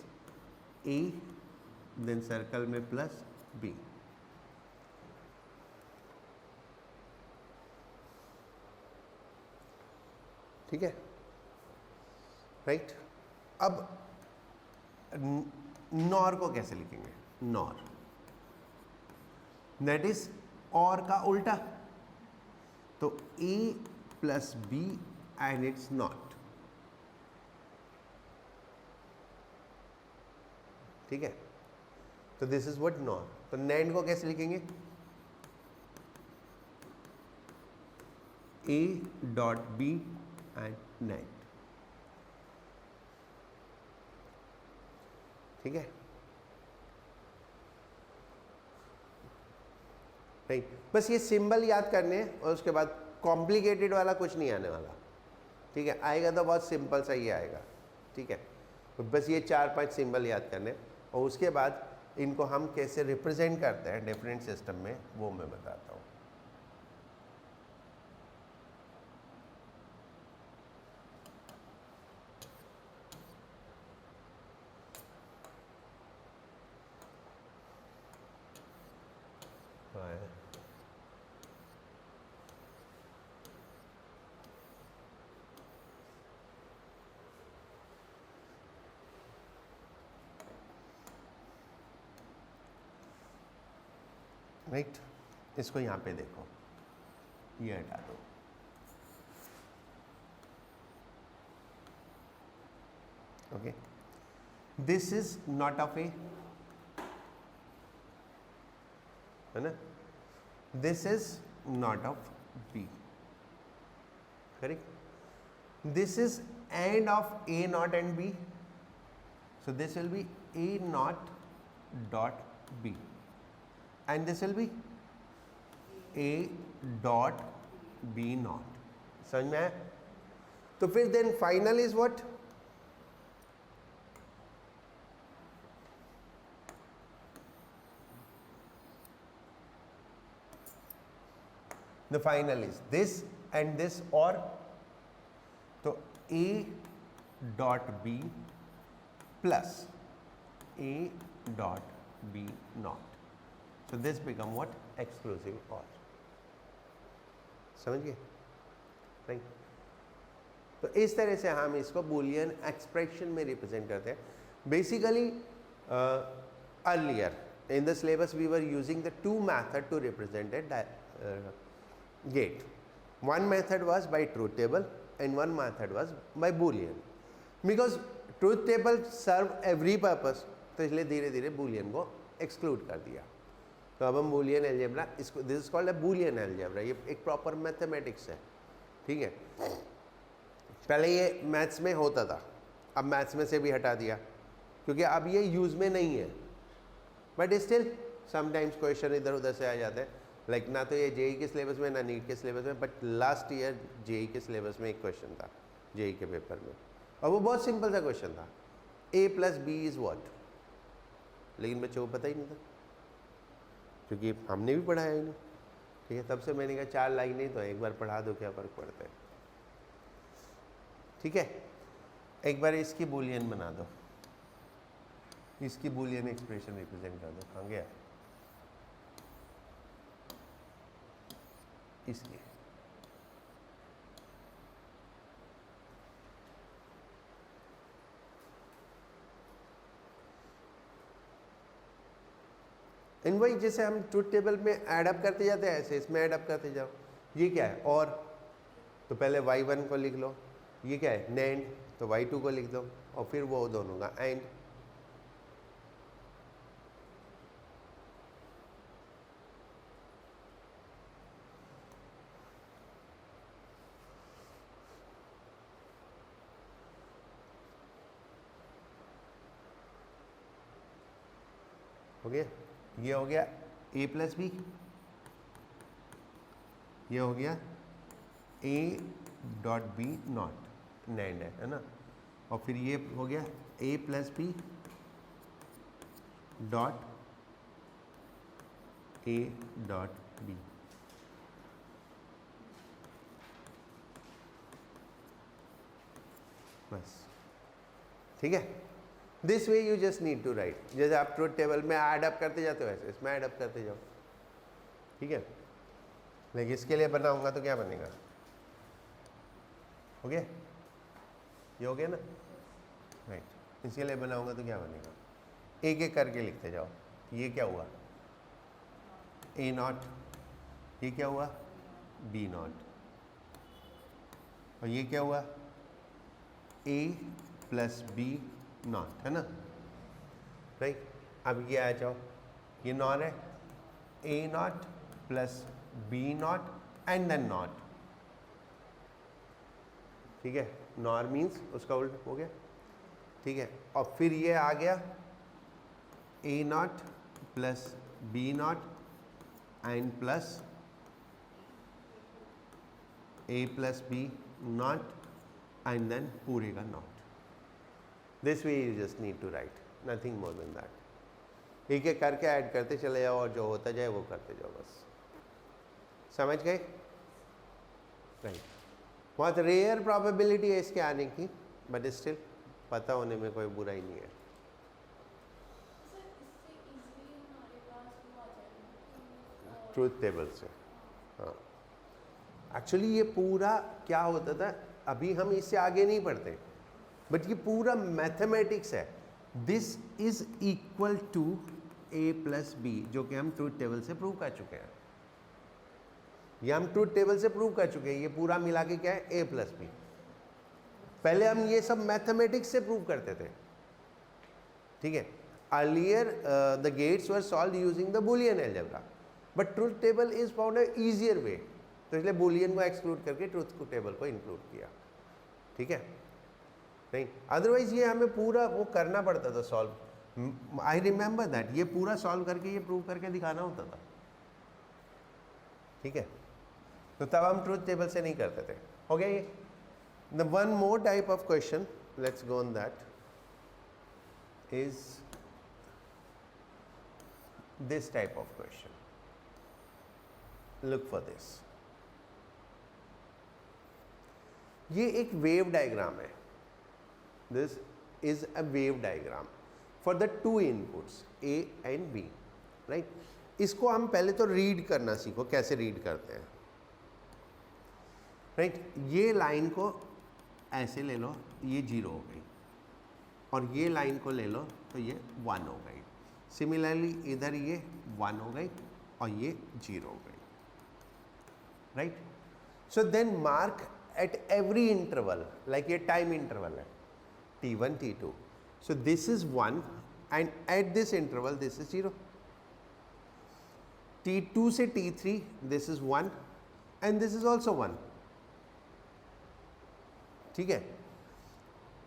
A, then circle में plus B, ठीक है, राइट। अब नॉर को कैसे लिखेंगे? नॉर दैट इज और का उल्टा, तो A plus B and it's not, ठीक है, तो दिस इज व्हाट नॉर। तो नैंड को कैसे लिखेंगे? A dot B and NAND, ठीक है, राइट। बस ये सिंबल याद करने हैं और उसके बाद कॉम्प्लिकेटेड वाला कुछ नहीं आने वाला, ठीक है, आएगा तो बहुत सिंपल सा ही आएगा, ठीक है। तो बस ये 4-5 सिंबल याद करने, और उसके बाद इनको हम कैसे रिप्रेजेंट करते हैं डिफरेंट सिस्टम में, वो मैं बताता हूँ। राइट, इसको यहाँ पे देखो, ये हटा दो, okay. This is not of A, है ना, this is not of B, correct. This is and of A not and B, so this will be A not dot B, and this will be A dot B not. समझ में आया? तो फिर then final is what? The final is this and this, और तो A dot B plus A dot B not. So this become what? Exclusive OR. समझ गए? Right. तो इस तरह से हम इसको बूलियन एक्सप्रेशन में रिप्रेजेंट करते हैं। Basically earlier in the syllabus we were using the two method to represent a gate. One method was by truth table and one method was by boolean. Because truth table serve every purpose, तो इसलिए धीरे धीरे boolean को exclude कर दिया। तो अब हम बूलियन एल्जेब्रा, इसको this is called a Boolean algebra, ये एक प्रॉपर मैथमेटिक्स है। ठीक है, पहले ये मैथ्स में होता था, अब मैथ्स में से भी हटा दिया क्योंकि अब ये यूज़ में नहीं है, बट स्टिल समटाइम्स क्वेश्चन इधर उधर से आ जाते हैं। लाइक ना तो ये जेई के सिलेबस में ना नीट के सिलेबस में, बट लास्ट ईयर जेई के सिलेबस में एक क्वेश्चन था जेई के पेपर में, और वो बहुत सिंपल सा क्वेश्चन था, ए प्लस बी इज़ वॉट। लेकिन बच्चों को पता ही नहीं था क्योंकि हमने भी पढ़ाया ही नहीं। ठीक है, तब से मैंने कहा 4 लाइनें तो एक बार पढ़ा दो, क्या फ़र्क पड़ता है। ठीक है, एक बार इसकी बूलियन बना दो, इसकी बूलियन एक्सप्रेशन रिप्रेजेंट कर दो। कहाँ गया इसकी? इन वही जैसे हम ट्रूथ टेबल में ऐड अप करते जाते हैं, ऐसे इसमें ऐड अप करते जाओ। ये क्या है? और तो पहले y1 को लिख लो, ये क्या है? नैंड, तो y2 को लिख दो, और फिर वो दोनों का एंड। हो गया? ये हो गया a प्लस बी, ये हो गया a dot B not, NAND है ना, और फिर ये हो गया a plus B dot a dot B. बस, ठीक है। This way you just need to write, जैसे आप ट्रूथ टेबल में ऐड अप करते जाते हो वैसे इसमें ऐड अप करते जाओ। ठीक है, लेकिन इसके लिए बनाऊंगा तो क्या बनेगा? हो गया? ये हो गया ना? राइट। इसके लिए बनाऊंगा तो क्या बनेगा? एक एक करके लिखते जाओ। ये क्या हुआ? A not. ये क्या हुआ? B not. और ये क्या हुआ? ए प्लस बी नॉट, है ना? राइट। अब ये आ जाओ, ये नॉर है, A not plus B not and then not. ठीक है, नॉर मीन्स उसका उल्टा हो गया। ठीक है, और फिर ये आ गया A not plus B not and plus A plus B not and then पूरे का not. This way you just need to write, nothing more than that. एक एक करके ऐड करते चले जाओ और जो होता जाए वो करते जाओ, बस। समझ गए? राइट। बहुत रेयर प्रोबेबिलिटी है इसके आने की, बट स्टिल पता होने में कोई बुराई नहीं है। ट्रूथ टेबल से, हाँ। एक्चुअली ये पूरा क्या होता था, अभी हम इससे आगे नहीं पढ़ते, बट ये पूरा मैथमेटिक्स है। This is equal to A plus B, जो कि हम ट्रूथ टेबल से प्रूव कर चुके हैं। ये हम ट्रूथ टेबल से प्रूव कर चुके हैं। ये पूरा मिला के क्या है? ए प्लस बी। पहले हम ये सब मैथमेटिक्स से प्रूव करते थे। ठीक है, earlier the gates were solve using the Boolean algebra, but truth table is found a easier वे, तो इसलिए बूलियन को एक्सक्लूड करके ट्रूथ टेबल को इंक्लूड किया। ठीक है, नहीं अदरवाइज ये हमें पूरा वो करना पड़ता था सॉल्व। आई रिमेंबर दैट, ये पूरा सॉल्व करके ये प्रूव करके दिखाना होता था। ठीक है, तो तब हम ट्रूथ टेबल से नहीं करते थे. हो गया ये. The one more type of question, let's go on that, is this type of question. Look for this. ये एक वेव डायग्राम है. This is a wave diagram for the two inputs A and B, right? इसको हम पहले तो read करना सीखो, कैसे रीड करते हैं, राइट? ये लाइन को ऐसे ले लो, ये 0 हो गई, और ये लाइन को ले लो तो ये 1 हो गई. सिमिलरली इधर ये 1 हो गई और ये 0 हो गई, right? So then mark at every interval, like ये टाइम इंटरवल है t1 t2. So this is 1 and at this interval this is 0. t2 से t3 this is 1 and this is also 1. ठीक है,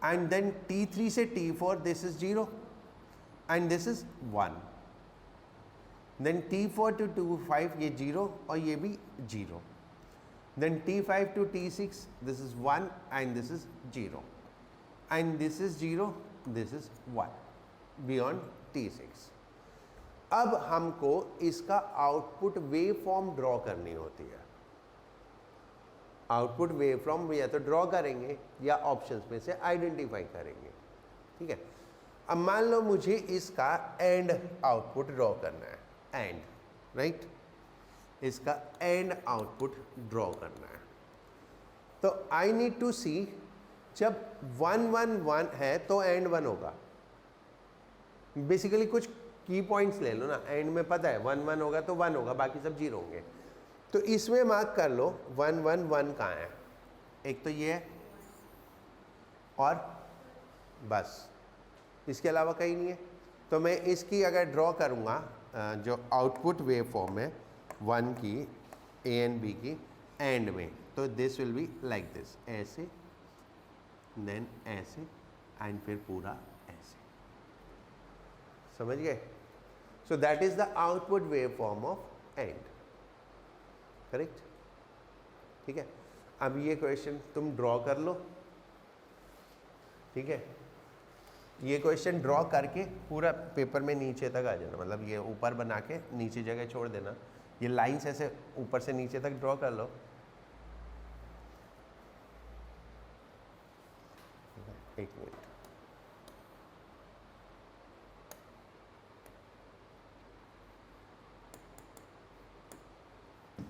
एंड देन t3 से t4 this is 0 and this is 1. Then t4 to t5 ये 0 और ये भी 0. Then t5 to t6 this is 1 and this is 0. And this is 0, this is 1 beyond t6. अब हमको इसका आउटपुट वेव फॉर्म ड्रॉ करनी होती है. आउटपुट वेव फॉर्म या तो ड्रॉ करेंगे या ऑप्शंस में से आइडेंटिफाई करेंगे. ठीक है, अब मान लो मुझे इसका एंड आउटपुट ड्रॉ करना है, एंड, राइट? इसका एंड आउटपुट ड्रॉ करना है. तो आई नीड टू सी, जब 1 1 1 है तो एंड 1 होगा. बेसिकली कुछ की पॉइंट्स ले लो ना, एंड में पता है 1 1 होगा तो 1 होगा, बाकी सब 0 होंगे. तो इसमें मार्क कर लो 1 1 1 कहाँ है. एक तो ये है और बस, इसके अलावा कहीं नहीं है. तो मैं इसकी अगर ड्रॉ करूँगा, जो आउटपुट वेव फॉर्म है 1 की, ए एंड बी की, एंड में, तो this will be like this, ऐसे, देन ऐसे, एंड फिर पूरा ऐसे. समझ गए? सो that is the output wave form of and. Correct? ठीक है, अब ये क्वेश्चन तुम ड्रॉ कर लो. ठीक है, ये क्वेश्चन ड्रॉ करके पूरा पेपर में नीचे तक आ जाना, मतलब ये ऊपर बना के नीचे जगह छोड़ देना. ये लाइंस ऐसे ऊपर से नीचे तक ड्रॉ कर लो. एक मिनट,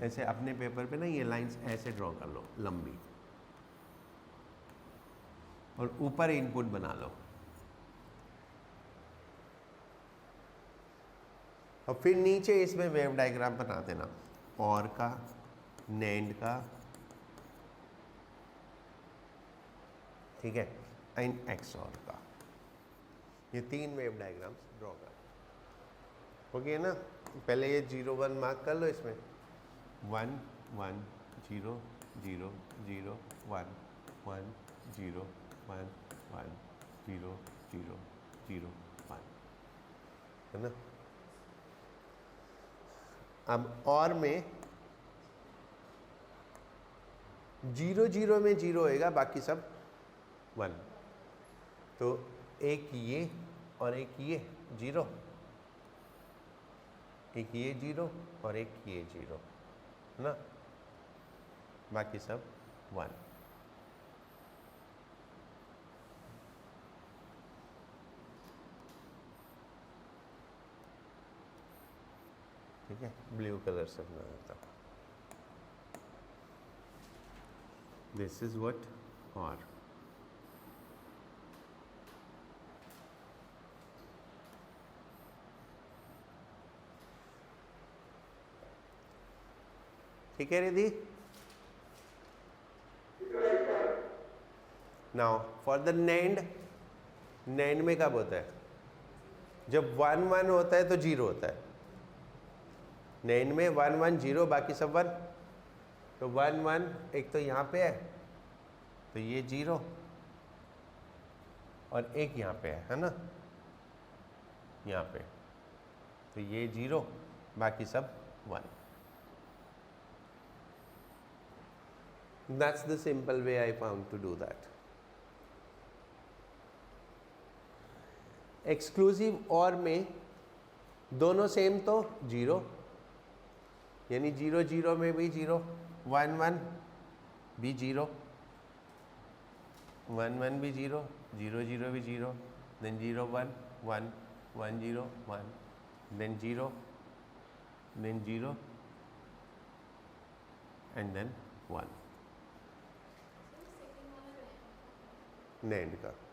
ऐसे अपने पेपर पे ना ये लाइंस ऐसे ड्रॉ कर लो लंबी, और ऊपर इनपुट बना लो. और फिर नीचे इसमें वेव डायग्राम बना देना, और का, नैंड का, ठीक है, एंड एक्सऑर का. ये 3 वेव डायग्राम्स ड्रॉ कर. हो गया ना? पहले ये 0 1 मार्क कर लो. इसमें 1 1 0 0 0 1 1 0 1 1 0 0 0 1, है ना? अब और में 0 0 में 0 होएगा, बाकी सब 1. तो एक ये और एक ये 0, एक ये 0 और एक ये 0, है ना? बाकी सब 1. ठीक है, ब्लू कलर से बनाया था. दिस इज व्हाट, और ठीक है Ridhi? Now for the NAND, NAND में कब होता है? जब 1 1 होता है तो 0 होता है. नैंड में 1 1 0, बाकी सब 1. तो 1 1 एक तो यहाँ पे है, तो ये 0, और एक यहाँ पे है ना, यहाँ पे, तो ये 0, बाकी सब 1. That's the simple way I found to do that. Exclusive और में दोनों सेम तो 0, यानी 0 0 में भी 0, 1 1 भी 0, 1 1 भी 0, 0 0 भी 0, then 0 1 1 1 0 1, then 0, then 0, and then 1 NAND का.